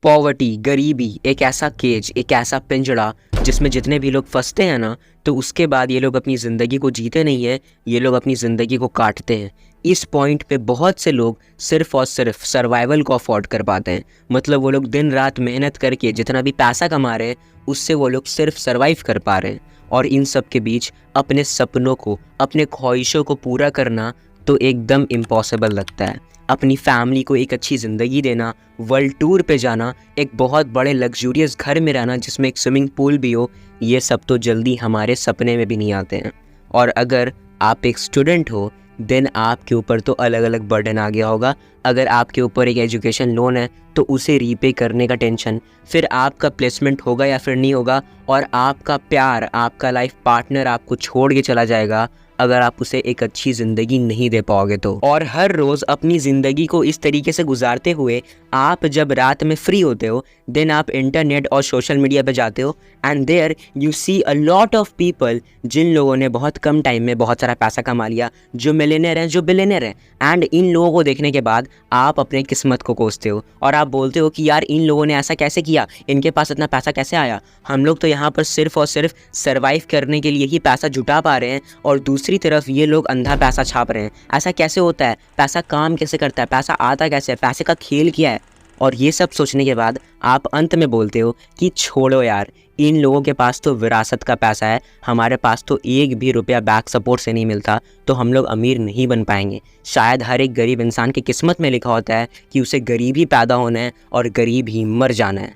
Poverty, गरीबी एक ऐसा केज, एक ऐसा पिंजड़ा जिसमें जितने भी लोग फंसते हैं ना, तो उसके बाद ये लोग अपनी ज़िंदगी को जीते नहीं हैं, ये लोग अपनी ज़िंदगी को काटते हैं। इस पॉइंट पे बहुत से लोग सिर्फ़ और सिर्फ सर्वाइवल को अफोर्ड कर पाते हैं। मतलब वो लोग दिन रात मेहनत करके जितना भी पैसा कमा रहे हैं, उससे वो लोग सिर्फ सर्वाइव कर पा रहे हैं। और इन सब के बीच अपने सपनों को, अपने ख्वाहिशों को पूरा करना तो एकदम इम्पॉसिबल लगता है। अपनी फैमिली को एक अच्छी ज़िंदगी देना, वर्ल्ड टूर पे जाना, एक बहुत बड़े लग्जूरियस घर में रहना जिसमें एक स्विमिंग पूल भी हो, ये सब तो जल्दी हमारे सपने में भी नहीं आते हैं। और अगर आप एक स्टूडेंट हो देन आपके ऊपर तो अलग अलग बर्डन आ गया होगा। अगर आपके ऊपर एक एजुकेशन लोन है तो उसे रीपे करने का टेंशन, फिर आपका प्लेसमेंट होगा या फिर नहीं होगा, और आपका प्यार, आपका लाइफ पार्टनर आपको छोड़ के चला जाएगा अगर आप उसे एक अच्छी ज़िंदगी नहीं दे पाओगे तो। और हर रोज़ अपनी ज़िंदगी को इस तरीके से गुजारते हुए आप जब रात में फ्री होते हो देन आप इंटरनेट और सोशल मीडिया पे जाते हो and there you see a lot of people जिन लोगों ने बहुत कम टाइम में बहुत सारा पैसा कमा लिया, जो मिलियनेयर हैं, जो बिलियनेयर हैं। एंड इन लोगों को देखने के बाद आप अपने किस्मत को कोसते हो और आप बोलते हो कि यार इन लोगों ने ऐसा कैसे किया, इनके पास इतना पैसा कैसे आया, हम लोग तो यहाँ पर सिर्फ और सिर्फ सर्वाइव करने के लिए ही पैसा जुटा पा रहे हैं और दूसरी तरफ ये लोग अंधा पैसा छाप रहे हैं। ऐसा कैसे होता है, पैसा काम कैसे करता है, पैसा आता कैसे है, पैसे का खेल क्या है। और ये सब सोचने के बाद आप अंत में बोलते हो कि छोड़ो यार, इन लोगों के पास तो विरासत का पैसा है, हमारे पास तो एक भी रुपया बैक सपोर्ट से नहीं मिलता, तो हम लोग अमीर नहीं बन पाएंगे। शायद हर एक गरीब इंसान की किस्मत में लिखा होता है कि उसे गरीब ही पैदा होना है और गरीब ही मर जाना है।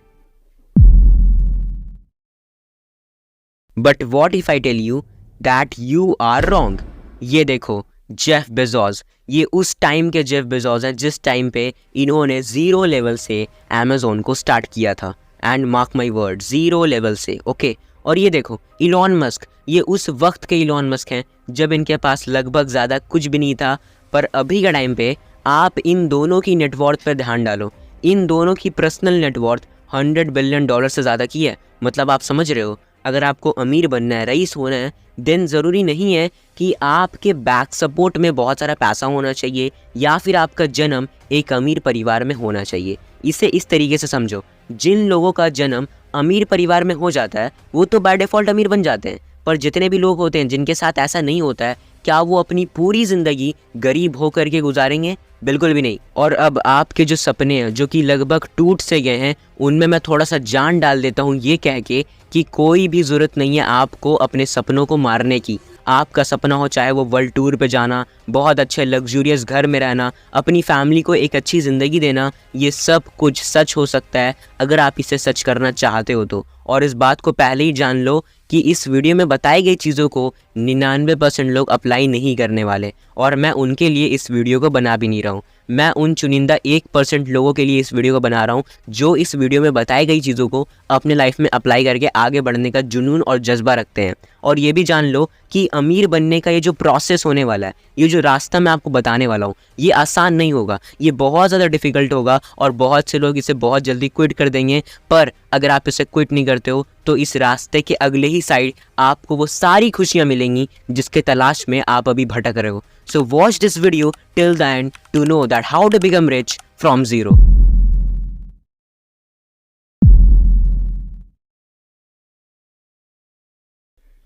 But what if I tell you that you are wrong. ये देखो जेफ बेजोस, ये उस टाइम के जेफ बेजोस हैं जिस टाइम पे इन्होंने ज़ीरो लेवल से अमेज़ोन को स्टार्ट किया था। And mark my word, zero level से, ओके। और ये देखो इलॉन मस्क, ये उस वक्त के इलॉन मस्क हैं जब इनके पास लगभग ज़्यादा कुछ भी नहीं था। पर अभी के टाइम पे आप इन दोनों की नेटवर्थ पर ध्यान डालो, इन दोनों की पर्सनल नेटवर्थ $100 बिलियन से ज़्यादा की है। मतलब आप समझ रहे हो, अगर आपको अमीर बनना है, रईस होना है, देन ज़रूरी नहीं है कि आपके बैक सपोर्ट में बहुत सारा पैसा होना चाहिए या फिर आपका जन्म एक अमीर परिवार में होना चाहिए। इसे इस तरीके से समझो, जिन लोगों का जन्म अमीर परिवार में हो जाता है वो तो बाय डिफ़ॉल्ट अमीर बन जाते हैं, पर जितने भी लोग होते हैं जिनके साथ ऐसा नहीं होता है, क्या वो अपनी पूरी ज़िंदगी गरीब होकर के गुजारेंगे? बिल्कुल भी नहीं। और अब आपके जो सपने हैं जो कि लगभग टूट से गए हैं, उनमें मैं थोड़ा सा जान डाल देता हूँ ये कह के कि कोई भी ज़रूरत नहीं है आपको अपने सपनों को मारने की। आपका सपना हो चाहे वो वर्ल्ड टूर पे जाना, बहुत अच्छे लग्जूरियस घर में रहना, अपनी फैमिली को एक अच्छी ज़िंदगी देना, ये सब कुछ सच हो सकता है अगर आप इसे सच करना चाहते हो तो। और इस बात को पहले ही जान लो कि इस वीडियो में बताई गई चीज़ों को 99% लोग अप्लाई नहीं करने वाले, और मैं उनके लिए इस वीडियो को बना भी नहीं रहा हूँ। मैं उन चुनिंदा 1% लोगों के लिए इस वीडियो को बना रहा हूँ जो इस वीडियो में बताई गई चीज़ों को अपने लाइफ में अप्लाई करके आगे बढ़ने का जुनून और जज्बा रखते हैं। और ये भी जान लो कि अमीर बनने का ये जो प्रोसेस होने वाला है, ये जो रास्ता मैं आपको बताने वाला हूँ, ये आसान नहीं होगा, ये बहुत ज़्यादा डिफ़िकल्ट होगा और बहुत से लोग इसे बहुत जल्दी क्विट कर देंगे। पर अगर आप इसे क्विट नहीं करते हो तो इस रास्ते के अगले ही साइड आपको वो सारी खुशियाँ मिलेंगी जिसके तलाश में आप अभी भटक रहे हो। So watch this video till the end to know that how to become rich from zero.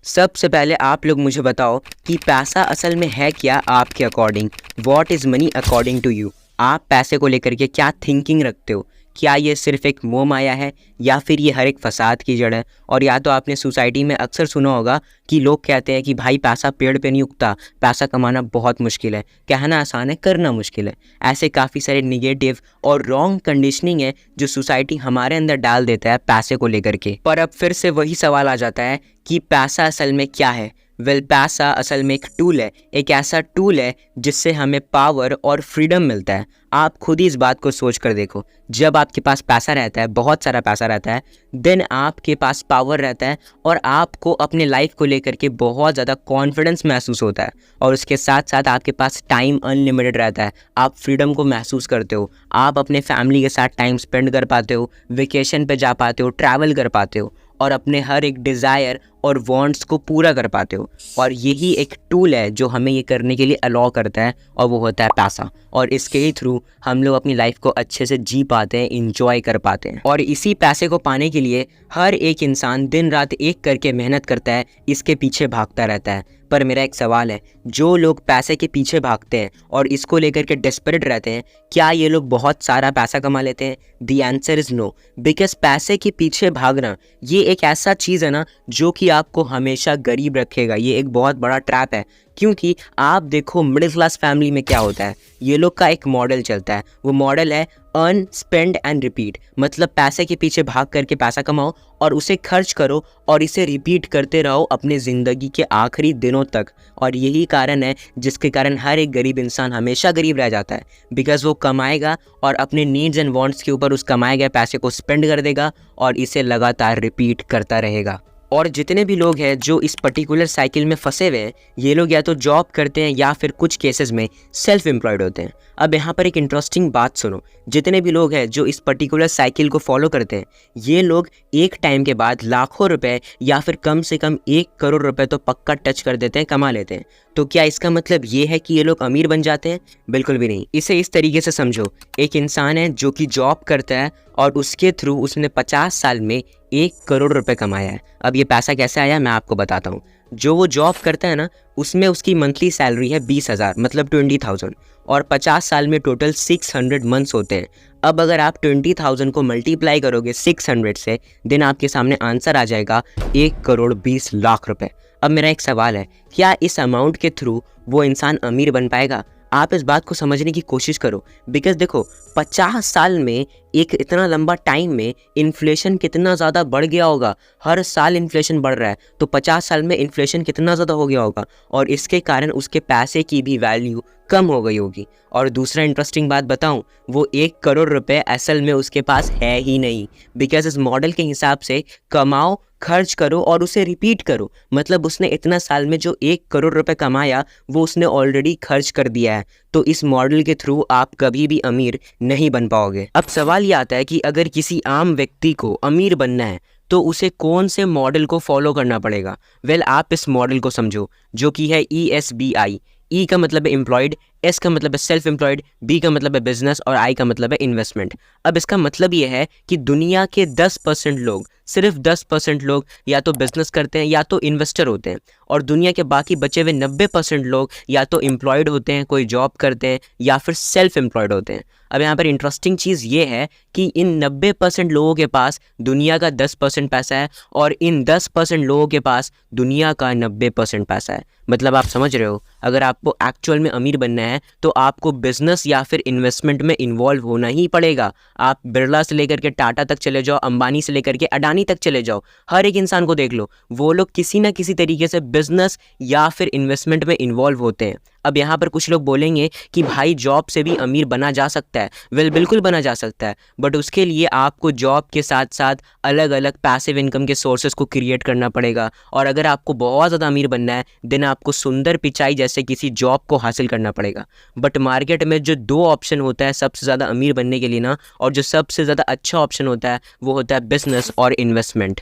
सबसे पहले आप लोग मुझे बताओ कि पैसा असल में है क्या आपके according. What is money according to you. आप पैसे को लेकर के क्या थिंकिंग रखते हो? क्या ये सिर्फ एक मोह माया है या फिर ये हर एक फसाद की जड़ है? और या तो आपने सोसाइटी में अक्सर सुना होगा कि लोग कहते हैं कि भाई पैसा पेड़ पे नहीं उगता, पैसा कमाना बहुत मुश्किल है, कहना आसान है करना मुश्किल है। ऐसे काफ़ी सारे निगेटिव और रॉन्ग कंडीशनिंग है जो सोसाइटी हमारे अंदर डाल देता है पैसे को लेकर के। पर अब फिर से वही सवाल आ जाता है कि पैसा असल में क्या है। वेल, पैसा असल में एक टूल है, एक ऐसा टूल है जिससे हमें पावर और फ्रीडम मिलता है। आप खुद ही इस बात को सोच कर देखो, जब आपके पास पैसा रहता है, बहुत सारा पैसा रहता है, देन आपके पास पावर रहता है और आपको अपने लाइफ को लेकर के बहुत ज़्यादा कॉन्फिडेंस महसूस होता है। और उसके साथ साथ आपके पास टाइम अनलिमिटेड रहता है, आप फ्रीडम को महसूस करते हो, आप अपने फैमिली के साथ टाइम स्पेंड कर पाते हो, वेकेशन पे जा पाते हो, ट्रैवल कर पाते हो और अपने हर एक डिज़ायर और वांट्स को पूरा कर पाते हो। और यही एक टूल है जो हमें ये करने के लिए अलाउ करता है, और वो होता है पैसा। और इसके ही थ्रू हम लोग अपनी लाइफ को अच्छे से जी पाते हैं, इंजॉय कर पाते हैं। और इसी पैसे को पाने के लिए हर एक इंसान दिन रात एक करके मेहनत करता है, इसके पीछे भागता रहता है। पर मेरा एक सवाल है, जो लोग पैसे के पीछे भागते हैं और इसको लेकर के डेस्परेट रहते हैं, क्या ये लोग बहुत सारा पैसा कमा लेते हैं? The answer is no. Because पैसे के पीछे भागना ये एक ऐसा चीज़ है ना जो कि आपको हमेशा गरीब रखेगा। ये एक बहुत बड़ा ट्रैप है, क्योंकि आप देखो मिडिल क्लास फैमिली में क्या होता है, ये लोग का एक मॉडल चलता है। वो मॉडल है अर्न, स्पेंड एंड रिपीट। मतलब पैसे के पीछे भाग करके पैसा कमाओ और उसे खर्च करो और इसे रिपीट करते रहो अपने ज़िंदगी के आखिरी दिनों तक। और यही कारण है जिसके कारण हर एक गरीब इंसान हमेशा गरीब रह जाता है। बिकॉज वो कमाएगा और अपने नीड्स एंड वांट्स के ऊपर उस कमाए गए पैसे को स्पेंड कर देगा और इसे लगातार रिपीट करता रहेगा। और जितने भी लोग हैं जो इस पर्टिकुलर साइकिल में फंसे हुए हैं, ये लोग या तो जॉब करते हैं या फिर कुछ केसेस में सेल्फ एम्प्लॉयड होते हैं। अब यहाँ पर एक इंटरेस्टिंग बात सुनो, जितने भी लोग हैं जो इस पर्टिकुलर साइकिल को फॉलो करते हैं, ये लोग एक टाइम के बाद लाखों रुपए या फिर कम से कम 1 करोड़ रुपए तो पक्का टच कर देते हैं, कमा लेते हैं। तो क्या इसका मतलब ये है कि ये लोग अमीर बन जाते हैं? बिल्कुल भी नहीं। इसे इस तरीके से समझो, एक इंसान है जो कि जॉब करता है और उसके थ्रू उसने 50 साल में 1 करोड़ रुपए कमाया है। अब ये पैसा कैसे आया मैं आपको बताता हूँ। जो वो जॉब करता है ना, उसमें उसकी मंथली सैलरी है 20,000, मतलब 20,000, और 50 साल में टोटल 600 मंथ्स होते हैं। अब अगर आप 20,000 को मल्टीप्लाई करोगे 600 से, देन आपके सामने आंसर आ जाएगा 1 करोड़ 20 लाख रुपए। अब मेरा एक सवाल है, क्या इस अमाउंट के थ्रू वो इंसान अमीर बन पाएगा? आप इस बात को समझने की कोशिश करो। बिकॉज देखो, 50 साल में, एक इतना लंबा टाइम में इन्फ्लेशन कितना ज़्यादा बढ़ गया होगा। हर साल इन्फ्लेशन बढ़ रहा है, तो 50 साल में इन्फ्लेशन कितना ज़्यादा हो गया होगा, और इसके कारण उसके पैसे की भी वैल्यू कम हो गई होगी। और दूसरा इंटरेस्टिंग बात बताऊं, वो 1 करोड़ रुपए असल में उसके पास है ही नहीं। बिकॉज इस मॉडल के हिसाब से कमाओ, खर्च करो और उसे रिपीट करो। मतलब उसने इतना साल में जो 1 करोड़ रुपए कमाया वो उसने ऑलरेडी खर्च कर दिया है। तो इस मॉडल के थ्रू आप कभी भी अमीर नहीं बन पाओगे। अब सवाल ये आता है कि अगर किसी आम व्यक्ति को अमीर बनना है तो उसे कौन से मॉडल को फॉलो करना पड़ेगा? वेल, आप इस मॉडल को समझो जो कि है ESBI। ई का मतलब है एम्प्लॉयड, एस का मतलब है सेल्फ एम्प्लॉयड, बी का मतलब है बिजनेस और आई का मतलब है इन्वेस्टमेंट। अब इसका मतलब ये है कि दुनिया के 10% लोग, सिर्फ 10% लोग या तो बिजनेस करते हैं या तो इन्वेस्टर होते हैं, और दुनिया के बाकी बचे हुए 90% लोग या तो एम्प्लॉयड होते हैं, कोई जॉब करते हैं, या फिर सेल्फ एम्प्लॉयड होते हैं। अब यहाँ पर इंटरेस्टिंग चीज़ ये है कि इन 90% लोगों के पास दुनिया का 10% पैसा है, और इन 10% लोगों के पास दुनिया का 90% पैसा है। मतलब आप समझ रहे हो, अगर आपको एक्चुअल में अमीर बनना है तो आपको बिजनेस या फिर इन्वेस्टमेंट में इन्वॉल्व होना ही पड़ेगा। आप बिरला से लेकर के टाटा तक चले जाओ, अंबानी से लेकर के अडानी तक चले जाओ, हर एक इंसान को देख लो, वो लोग किसी ना किसी तरीके से बिजनेस या फिर इन्वेस्टमेंट में इन्वॉल्व होते हैं। अब यहाँ पर कुछ लोग बोलेंगे कि भाई जॉब से भी अमीर बना जा सकता है। वेल, बिल्कुल बना जा सकता है, बट उसके लिए आपको जॉब के साथ साथ अलग अलग पैसिव इनकम के सोर्सेज को क्रिएट करना पड़ेगा। और अगर आपको बहुत ज़्यादा अमीर बनना है, देन आपको सुंदर पिचाई जैसे किसी जॉब को हासिल करना पड़ेगा। बट मार्केट में जो 2 ऑप्शन होता है सबसे ज़्यादा अमीर बनने के लिए ना, और जो सबसे ज़्यादा अच्छा ऑप्शन होता है वो होता है बिजनेस और इन्वेस्टमेंट।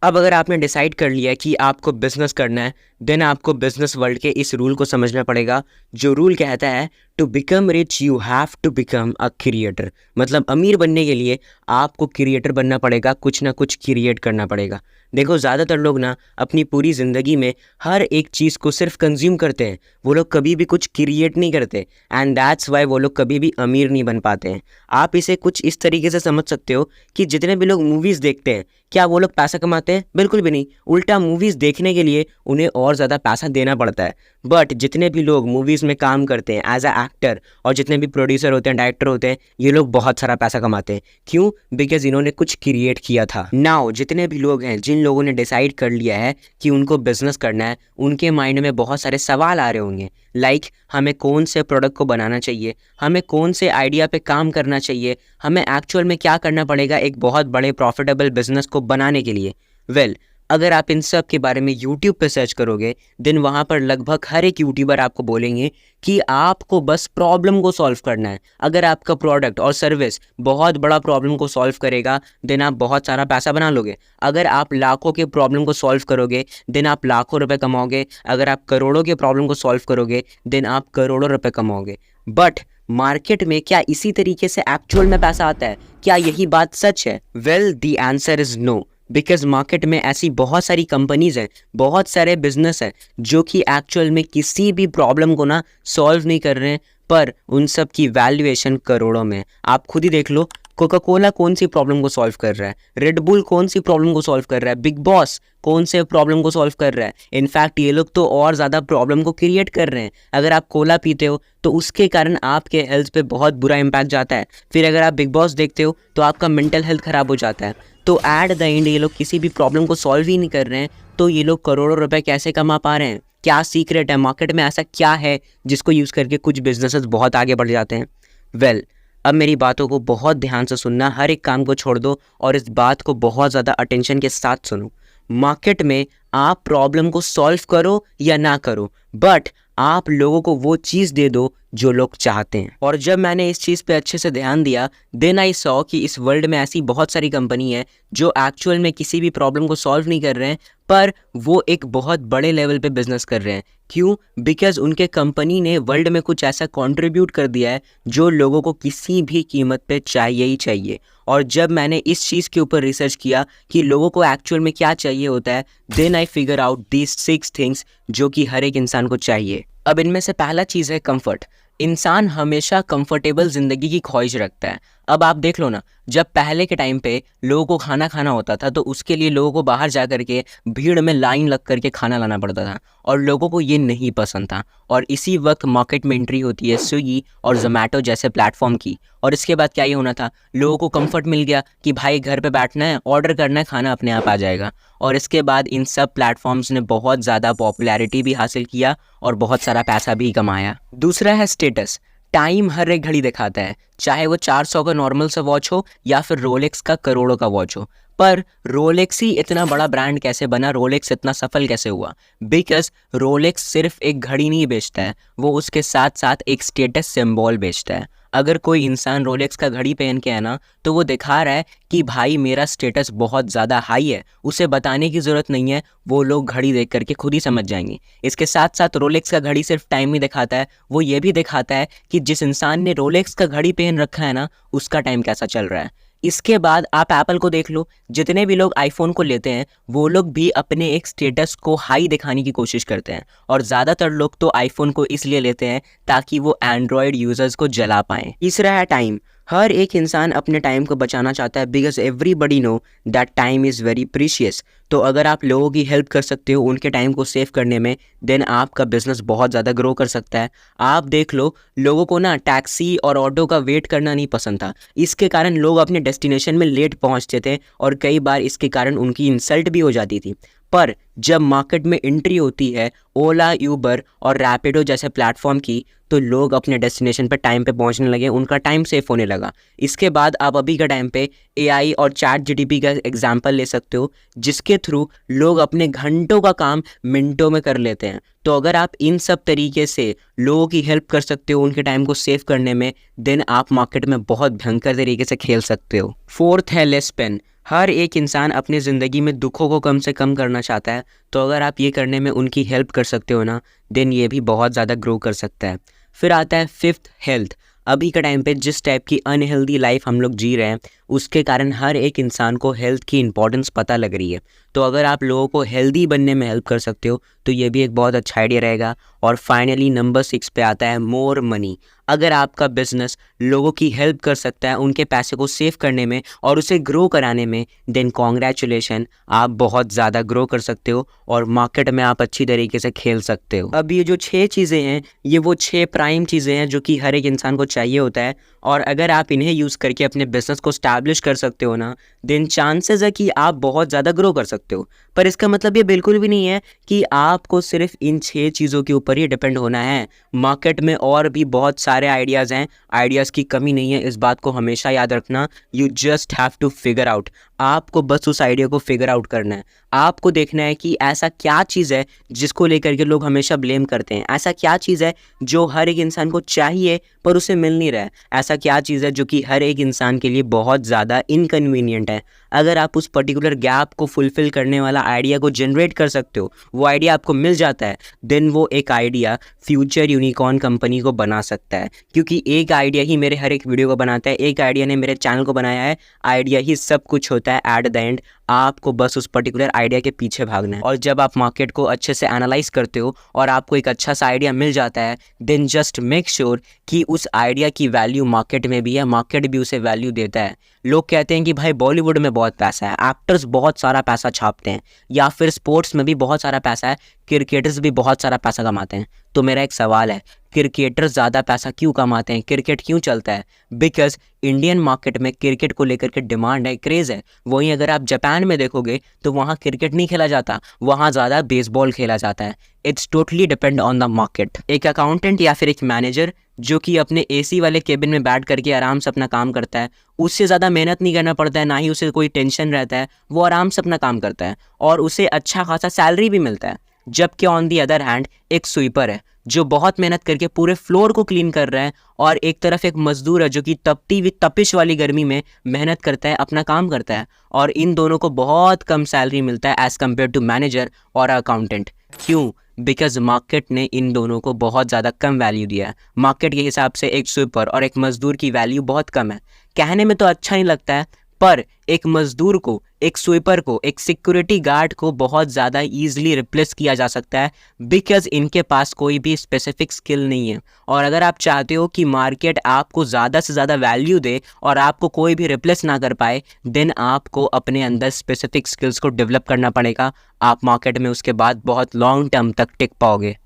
अब अगर आपने डिसाइड कर लिया कि आपको बिजनेस करना है, देन आपको बिजनेस वर्ल्ड के इस रूल को समझना पड़ेगा, जो रूल कहता है to become rich you have to become a creator. मतलब अमीर बनने के लिए आपको क्रिएटर बनना पड़ेगा, कुछ ना कुछ क्रिएट करना पड़ेगा। देखो, ज़्यादातर लोग ना अपनी पूरी ज़िंदगी में हर एक चीज़ को सिर्फ कंज्यूम करते हैं, वो लोग कभी भी कुछ क्रिएट नहीं करते, एंड दैट्स वाई वो लोग कभी भी अमीर नहीं बन पाते हैं। आप इसे कुछ इस तरीके से समझ सकते हो कि जितने भी लोग मूवीज़ देखते हैं, क्या वो लोग पैसा कमाते हैं? बिल्कुल भी नहीं। उल्टा मूवीज़ देखने के लिए उन्हें और ज़्यादा पैसा देना पड़ता है। बट जितने भी लोग मूवीज़ में काम करते हैं एज अ एक्टर, और जितने भी प्रोड्यूसर होते हैं, डायरेक्टर होते हैं, ये लोग बहुत सारा पैसा कमाते हैं। क्यों? बिकॉज इन्होंने कुछ क्रिएट किया था। नाउ जितने भी लोग हैं, जिन लोगों ने डिसाइड कर लिया है कि उनको बिजनेस करना है, उनके माइंड में बहुत सारे सवाल आ रहे होंगे, लाइक हमें कौन से प्रोडक्ट को बनाना चाहिए, हमें कौन से आइडिया पे काम करना चाहिए, हमें एक्चुअल में क्या करना पड़ेगा एक बहुत बड़े प्रॉफिटेबल बिजनेस को बनाने के लिए। वेल, अगर आप इन सब के बारे में यूट्यूब पे सर्च करोगे देन वहाँ पर लगभग हर एक यूट्यूबर आपको बोलेंगे कि आपको बस प्रॉब्लम को सॉल्व करना है। अगर आपका प्रोडक्ट और सर्विस बहुत बड़ा प्रॉब्लम को सॉल्व करेगा देन आप बहुत सारा पैसा बना लोगे। अगर आप लाखों के प्रॉब्लम को सॉल्व करोगे देन आप लाखों रुपए कमाओगे। अगर आप करोड़ों के प्रॉब्लम को सॉल्व करोगे देन आप करोड़ों रुपए कमाओगे। बट मार्केट में क्या इसी तरीके से एक्चुअल में पैसा आता है? क्या यही बात सच है? Well the answer is no, because market में ऐसी बहुत सारी कंपनीज हैं, बहुत सारे बिजनेस हैं जो कि एक्चुअल में किसी भी प्रॉब्लम को ना सॉल्व नहीं कर रहे हैं, पर उन सब की वैल्यूएशन करोड़ों में। आप खुद ही देख लो, कोका कोला कौन सी प्रॉब्लम को सॉल्व कर रहा है, रेड बुल कौन सी प्रॉब्लम को सॉल्व कर रहा है, बिग बॉस कौन से प्रॉब्लम को सॉल्व कर रहा है। इनफैक्ट ये लोग तो और ज़्यादा प्रॉब्लम को क्रिएट कर रहे हैं। अगर आप कोला पीते हो तो उसके कारण आपके हेल्थ पे बहुत बुरा इम्पैक्ट जाता है। फिर अगर आप बिग बॉस देखते हो तो आपका मेंटल हेल्थ ख़राब हो जाता है। तो एट द एंड ये लोग किसी भी प्रॉब्लम को सॉल्व ही नहीं कर रहे हैं, तो ये लोग करोड़ों रुपए कैसे कमा पा रहे हैं? क्या सीक्रेट है मार्केट में? ऐसा क्या है जिसको यूज़ करके कुछ बिजनेसेस बहुत आगे बढ़ जाते हैं? वेल, अब मेरी बातों को बहुत ध्यान से सुनना, हर एक काम को छोड़ दो और इस बात को बहुत ज़्यादा अटेंशन के साथ सुनो। मार्केट में आप प्रॉब्लम को सॉल्व करो या ना करो, बट आप लोगों को वो चीज़ दे दो जो लोग चाहते हैं। और जब मैंने इस चीज़ पे अच्छे से ध्यान दिया देन आई सॉ कि इस वर्ल्ड में ऐसी बहुत सारी कंपनी है जो एक्चुअल में किसी भी प्रॉब्लम को सॉल्व नहीं कर रहे हैं, पर वो एक बहुत बड़े लेवल पे बिजनेस कर रहे हैं। क्यों? बिकॉज उनके कंपनी ने वर्ल्ड में कुछ ऐसा कंट्रीब्यूट कर दिया है जो लोगों को किसी भी कीमत पे चाहिए ही चाहिए। और जब मैंने इस चीज़ के ऊपर रिसर्च किया कि लोगों को एक्चुअल में क्या चाहिए होता है, then I figure out these 6 things जो कि हर एक इंसान को चाहिए। अब इनमें से पहला चीज़ है कंफर्ट। इंसान हमेशा कंफर्टेबल ज़िंदगी की ख्वाहिश रखता है। अब आप देख लो ना, जब पहले के टाइम पे लोगों को खाना खाना होता था तो उसके लिए लोगों को बाहर जा कर के भीड़ में लाइन लग करके खाना लाना पड़ता था और लोगों को ये नहीं पसंद था। और इसी वक्त मार्केट में एंट्री होती है स्विगी और जोमेटो जैसे प्लेटफॉर्म की, और इसके बाद क्या ये होना था, लोगों को कंफर्ट मिल गया कि भाई घर पे बैठना है, ऑर्डर करना है, खाना अपने आप आ जाएगा। और इसके बाद इन सब प्लेटफॉर्म्स ने बहुत ज़्यादा पॉपुलैरिटी भी हासिल किया और बहुत सारा पैसा भी कमाया। दूसरा है स्टेटस। टाइम हर एक घड़ी दिखाता है, चाहे वो 400 का नॉर्मल सा वॉच हो या फिर रोलेक्स का करोड़ों का वॉच हो। पर रोलेक्स ही इतना बड़ा ब्रांड कैसे बना, रोलेक्स इतना सफल कैसे हुआ? बिकॉज रोलेक्स सिर्फ एक घड़ी नहीं बेचता है, वो उसके साथ साथ एक स्टेटस सिंबल बेचता है। अगर कोई इंसान रोलेक्स का घड़ी पहन के है ना, तो वो दिखा रहा है कि भाई मेरा स्टेटस बहुत ज़्यादा हाई है। उसे बताने की ज़रूरत नहीं है, वो लोग घड़ी देख करके खुद ही समझ जाएंगे। इसके साथ साथ रोलेक्स का घड़ी सिर्फ टाइम नहीं दिखाता है, वो ये भी दिखाता है कि जिस इंसान ने रोलेक्स का घड़ी पहन रखा है ना, उसका टाइम कैसा चल रहा है। इसके बाद आप एप्पल को देख लो, जितने भी लोग आईफोन को लेते हैं वो लोग भी अपने एक स्टेटस को हाई दिखाने की कोशिश करते हैं, और ज़्यादातर लोग तो आईफोन को इसलिए लेते हैं ताकि वो एंड्रॉयड यूज़र्स को जला पाएँ। तीसरा है टाइम। हर एक इंसान अपने टाइम को बचाना चाहता है, because everybody know that time is very precious. तो अगर आप लोगों की हेल्प कर सकते हो उनके टाइम को सेव करने में, देन आपका बिजनेस बहुत ज़्यादा ग्रो कर सकता है। आप देख लो, लोगों को ना टैक्सी और ऑटो का वेट करना नहीं पसंद था, इसके कारण लोग अपने डेस्टिनेशन में लेट पहुंचते थे और कई बार इसके कारण उनकी इंसल्ट भी हो जाती थी। पर जब मार्केट में एंट्री होती है ओला, यूबर और रैपिडो जैसे प्लेटफॉर्म की, तो लोग अपने डेस्टिनेशन पर टाइम पे पहुंचने लगे, उनका टाइम सेव होने लगा। इसके बाद आप अभी के टाइम पे एआई और चैट जीटीपी का एग्जांपल ले सकते हो, जिसके थ्रू लोग अपने घंटों का काम मिनटों में कर लेते हैं। तो अगर आप इन सब तरीके से लोगों की हेल्प कर सकते हो उनके टाइम को सेव करने में, देन आप मार्केट में बहुत भयंकर तरीके से खेल सकते हो। फोर्थ है लेस पेन। हर एक इंसान अपनी ज़िंदगी में दुखों को कम से कम करना चाहता है, तो अगर आप ये करने में उनकी हेल्प कर सकते हो ना, देन ये भी बहुत ज़्यादा ग्रो कर सकता है। फिर आता है फिफ्थ, हेल्थ। अभी के टाइम पे जिस टाइप की अनहेल्दी लाइफ हम लोग जी रहे हैं, उसके कारण हर एक इंसान को हेल्थ की इंपॉर्टेंस पता लग रही है। तो अगर आप लोगों को हेल्दी बनने में हेल्प कर सकते हो तो ये भी एक बहुत अच्छा आइडिया रहेगा। और फाइनली नंबर 6 पे आता है मोर मनी। अगर आपका बिजनेस लोगों की हेल्प कर सकता है उनके पैसे को सेव करने में और उसे ग्रो कराने में, देन कॉन्ग्रेचुलेशन, आप बहुत ज़्यादा ग्रो कर सकते हो और मार्केट में आप अच्छी तरीके से खेल सकते हो। अब ये जो 6 चीज़ें हैं, ये वो 6 प्राइम चीज़ें हैं जो कि हर एक इंसान को चाहिए होता है, और अगर आप इन्हें यूज़ करके अपने बिजनेस को स्टैब्लिश कर सकते हो ना, देन चांसेस है कि आप बहुत ज़्यादा ग्रो कर सकते हो। पर इसका मतलब ये बिल्कुल भी नहीं है कि आपको सिर्फ इन 6 चीज़ों के ऊपर ही डिपेंड होना है। मार्केट में और भी बहुत सारे आइडियाज़ हैं, आइडियाज़ की कमी नहीं है, इस बात को हमेशा याद रखना। You just have to figure out, आपको बस उस आइडिया को फिगर आउट करना है। आपको देखना है कि ऐसा क्या चीज़ है जिसको लेकर के लोग हमेशा ब्लेम करते हैं, ऐसा क्या चीज़ है जो हर एक इंसान को चाहिए पर उसे मिल नहीं रहा है, ऐसा क्या चीज़ है जो कि हर एक इंसान के लिए बहुत ज़्यादा इनकन्वीनियंट है। अगर आप उस पर्टिकुलर गैप को फुलफ़िल करने वाला आइडिया को जनरेट कर सकते हो, वो आइडिया आपको मिल जाता है, देन वो एक आइडिया फ्यूचर यूनिकॉर्न कंपनी को बना सकता है। क्योंकि एक आइडिया ही मेरे हर एक वीडियो को बनाता है, एक आइडिया ने मेरे चैनल को बनाया है, आइडिया ही सब कुछ होता है एट द एंड। आपको बस उस पर्टिकुलर आइडिया के पीछे भागना है। और जब आप मार्केट को अच्छे से एनालाइज करते हो और आपको एक अच्छा सा आइडिया मिल जाता है, देन जस्ट मेक श्योर कि उस आइडिया की वैल्यू मार्केट में भी है, मार्केट भी उसे वैल्यू देता है। लोग कहते हैं कि भाई बॉलीवुड में बहुत पैसा है, एक्टर्स बहुत सारा पैसा छापते हैं, या फिर स्पोर्ट्स में भी बहुत सारा पैसा है, क्रिकेटर्स भी बहुत सारा पैसा कमाते हैं। तो मेरा एक सवाल है, क्रिकेटर्स ज़्यादा पैसा क्यों कमाते हैं, क्रिकेट क्यों चलता है? बिकॉज इंडियन मार्केट में क्रिकेट को लेकर के डिमांड है, क्रेज़ है। वहीं अगर आप जापान में देखोगे तो वहाँ क्रिकेट नहीं खेला जाता, वहाँ ज़्यादा बेसबॉल खेला जाता है। It's totally depend on the market. एक अकाउंटेंट या फिर एक मैनेजर जो कि अपने एसी वाले केबिन में बैठ करके आराम से अपना काम करता है, उससे ज़्यादा मेहनत नहीं करना पड़ता है, ना ही उसे कोई टेंशन रहता है, वो आराम से अपना काम करता है और उसे अच्छा खासा सैलरी भी मिलता है। जबकि ऑन दी अदर हैंड एक स्वीपर है जो बहुत मेहनत करके पूरे फ्लोर को क्लीन कर रहा है, और एक तरफ एक मजदूर है जो कि तपती हुई तपिश वाली गर्मी में मेहनत करता है, अपना काम करता है, और इन दोनों को बहुत कम सैलरी मिलता है एज़ कम्पेयर टू मैनेजर और अकाउंटेंट। क्यों? बिकॉज मार्केट ने इन दोनों को बहुत ज़्यादा कम वैल्यू दिया है। मार्केट के हिसाब से एक स्वीपर और एक मजदूर की वैल्यू बहुत कम है। कहने में तो अच्छा नहीं लगता है, पर एक मजदूर को, एक स्वीपर को, एक सिक्योरिटी गार्ड को बहुत ज़्यादा ईजिली रिप्लेस किया जा सकता है, बिकॉज इनके पास कोई भी स्पेसिफिक स्किल नहीं है। और अगर आप चाहते हो कि मार्केट आपको ज़्यादा से ज़्यादा वैल्यू दे और आपको कोई भी रिप्लेस ना कर पाए, देन आपको अपने अंदर स्पेसिफिक स्किल्स को डेवलप करना पड़ेगा। आप मार्केट में उसके बाद बहुत लॉन्ग टर्म तक टिक पाओगे।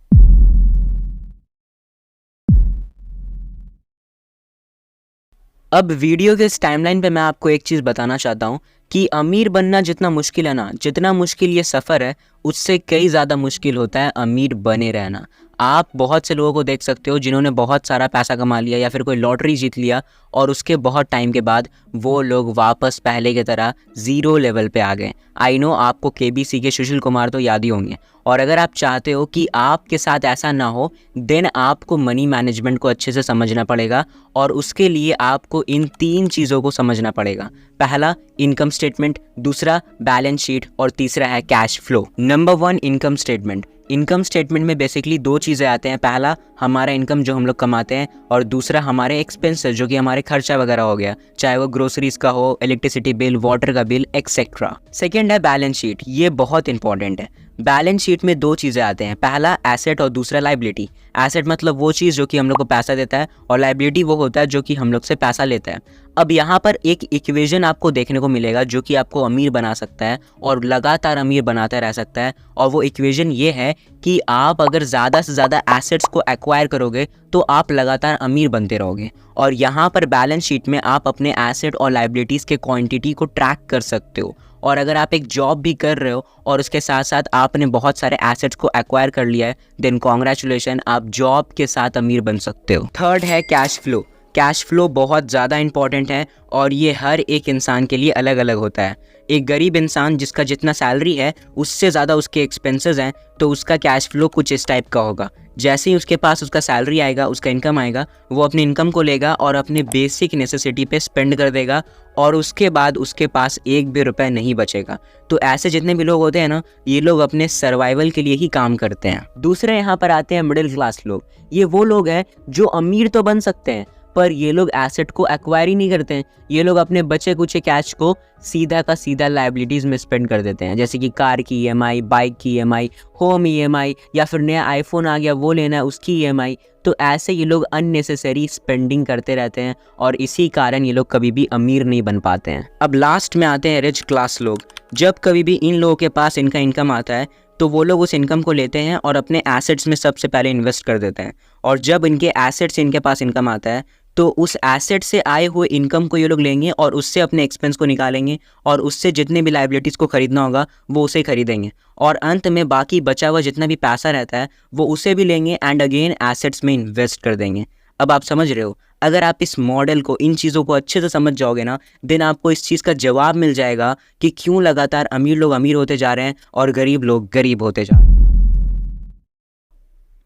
अब वीडियो के इस टाइमलाइन पे मैं आपको एक चीज़ बताना चाहता हूँ कि अमीर बनना जितना मुश्किल है ना, जितना मुश्किल ये सफ़र है, उससे कई ज़्यादा मुश्किल होता है अमीर बने रहना। आप बहुत से लोगों को देख सकते हो जिन्होंने बहुत सारा पैसा कमा लिया या फिर कोई लॉटरी जीत लिया, और उसके बहुत टाइम के बाद वो लोग वापस पहले की तरह ज़ीरो लेवल पे आ गए। आई नो आपको केबीसी के सुशील कुमार तो याद ही होंगे। और अगर आप चाहते हो कि आपके साथ ऐसा ना हो, देन आपको मनी मैनेजमेंट को अच्छे से समझना पड़ेगा, और उसके लिए आपको इन 3 चीज़ों को समझना पड़ेगा। पहला इनकम स्टेटमेंट, दूसरा बैलेंस शीट, और तीसरा है cash flow. Number 1 income statement. Income statement में बेसिकली 2 चीज़ें आते हैं। पहला हमारा इनकम जो हम लोग कमाते हैं, और दूसरा हमारे एक्सपेंसेस जो कि हमारे खर्चा वगैरह हो गया, चाहे वो ग्रोसरीज का हो, इलेक्ट्रिसिटी बिल, वाटर का बिल, एक्सेट्रा। सेकेंड है बैलेंस शीट। ये बहुत इंपॉर्टेंट है। बैलेंस शीट में 2 चीज़ें आते हैं, पहला एसेट और दूसरा लाइबिलिटी। एसेट मतलब वो चीज़ जो कि हम लोग को पैसा देता है, और लाइबिलिटी वो होता है जो कि हम लोग से पैसा लेता है। अब यहाँ पर एक इक्वेशन आपको देखने को मिलेगा जो कि आपको अमीर बना सकता है और लगातार अमीर बनाता रह सकता है, और वो इक्वेशन ये है कि आप अगर ज़्यादा से ज़्यादा एसेट्स को एक्वायर करोगे तो आप लगातार अमीर बनते रहोगे। और यहाँ पर बैलेंस शीट में आप अपने एसेट और लाइबिलिटीज़ के क्वांटिटी को ट्रैक कर सकते हो। और अगर आप एक जॉब भी कर रहे हो और उसके साथ साथ आपने बहुत सारे एसेट्स को एक्वायर कर लिया है, देन कॉन्ग्रेचुलेशन, आप जॉब के साथ अमीर बन सकते हो। थर्ड है कैश फ्लो। कैश फ्लो बहुत ज़्यादा इंपॉर्टेंट है, और ये हर एक इंसान के लिए अलग अलग होता है। एक गरीब इंसान जिसका जितना सैलरी है उससे ज़्यादा उसके एक्सपेंसेस हैं, तो उसका कैश फ्लो कुछ इस टाइप का होगा। जैसे ही उसके पास उसका सैलरी आएगा, उसका इनकम आएगा, वो अपनी इनकम को लेगा और अपने बेसिक नेसेसिटी पे स्पेंड कर देगा, और उसके बाद उसके पास एक भी रुपए नहीं बचेगा। तो ऐसे जितने भी लोग होते हैं ना, ये लोग अपने सर्वाइवल के लिए ही काम करते हैं। दूसरे यहाँ पर आते हैं मिडिल क्लास लोग। ये वो लोग हैं जो अमीर तो बन सकते हैं, पर ये लोग एसेट को एक्वायर ही नहीं करते हैं। ये लोग अपने बचे कुचे कैश को सीधा का सीधा लाइबिलिटीज़ में स्पेंड कर देते हैं, जैसे कि कार की ईएमआई, बाइक की ईएमआई, होम ईएमआई, या फिर नया आईफोन आ गया वो लेना है उसकी ईएमआई। तो ऐसे ये लोग अननेसेसरी स्पेंडिंग करते रहते हैं, और इसी कारण ये लोग कभी भी अमीर नहीं बन पाते हैं। अब लास्ट में आते हैं रिच क्लास लोग। जब कभी भी इन लोगों के पास इनका इनकम आता है तो वो लोग उस इनकम को लेते हैं और अपने एसेट्स में सबसे पहले इन्वेस्ट कर देते हैं, और जब इनके एसेट्स इनके पास इनकम आता है तो उस एसेट से आए हुए इनकम को ये लोग लेंगे और उससे अपने एक्सपेंस को निकालेंगे और उससे जितने भी लाइबिलिटीज़ को खरीदना होगा वो उसे खरीदेंगे और अंत में बाकी बचा हुआ जितना भी पैसा रहता है वो उसे भी लेंगे एंड अगेन एसेट्स में इन्वेस्ट कर देंगे। अब आप समझ रहे हो, अगर आप इस मॉडल को, इन चीज़ों को अच्छे से समझ जाओगे ना, देन आपको इस चीज़ का जवाब मिल जाएगा कि क्यों लगातार अमीर लोग अमीर होते जा रहे हैं और गरीब लोग गरीब होते जा रहे हैं।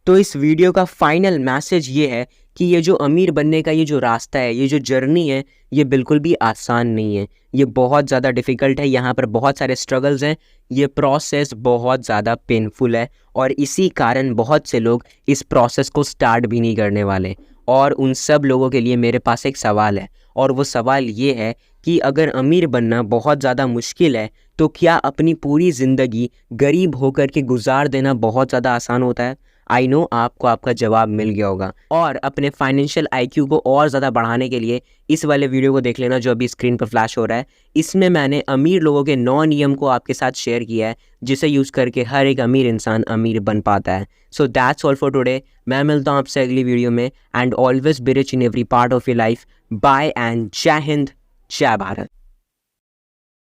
तो इस वीडियो का फाइनल मैसेज ये है कि ये जो अमीर बनने का ये जो रास्ता है, ये जो जर्नी है, ये बिल्कुल भी आसान नहीं है। ये बहुत ज़्यादा डिफ़िकल्ट है, यहाँ पर बहुत सारे स्ट्रगल्स हैं, ये प्रोसेस बहुत ज़्यादा पेनफुल है और इसी कारण बहुत से लोग इस प्रोसेस को स्टार्ट भी नहीं करने वाले। और उन सब लोगों के लिए मेरे पास एक सवाल है और वो सवाल ये है कि अगर अमीर बनना बहुत ज़्यादा मुश्किल है तो क्या अपनी पूरी ज़िंदगी गरीब होकर के गुजार देना बहुत ज़्यादा आसान होता है? आई नो आपको आपका जवाब मिल गया होगा। और अपने फाइनेंशियल आईक्यू को और ज़्यादा बढ़ाने के लिए इस वाले वीडियो को देख लेना जो अभी स्क्रीन पर फ्लैश हो रहा है। इसमें मैंने अमीर लोगों के 9 नियम को आपके साथ शेयर किया है जिसे यूज़ करके हर एक अमीर इंसान अमीर बन पाता है। So that's all for today. मैं मिलता हूँ आपसे अगली वीडियो में and always be rich in every part of your life. Bye and जय हिंद, जय भारत।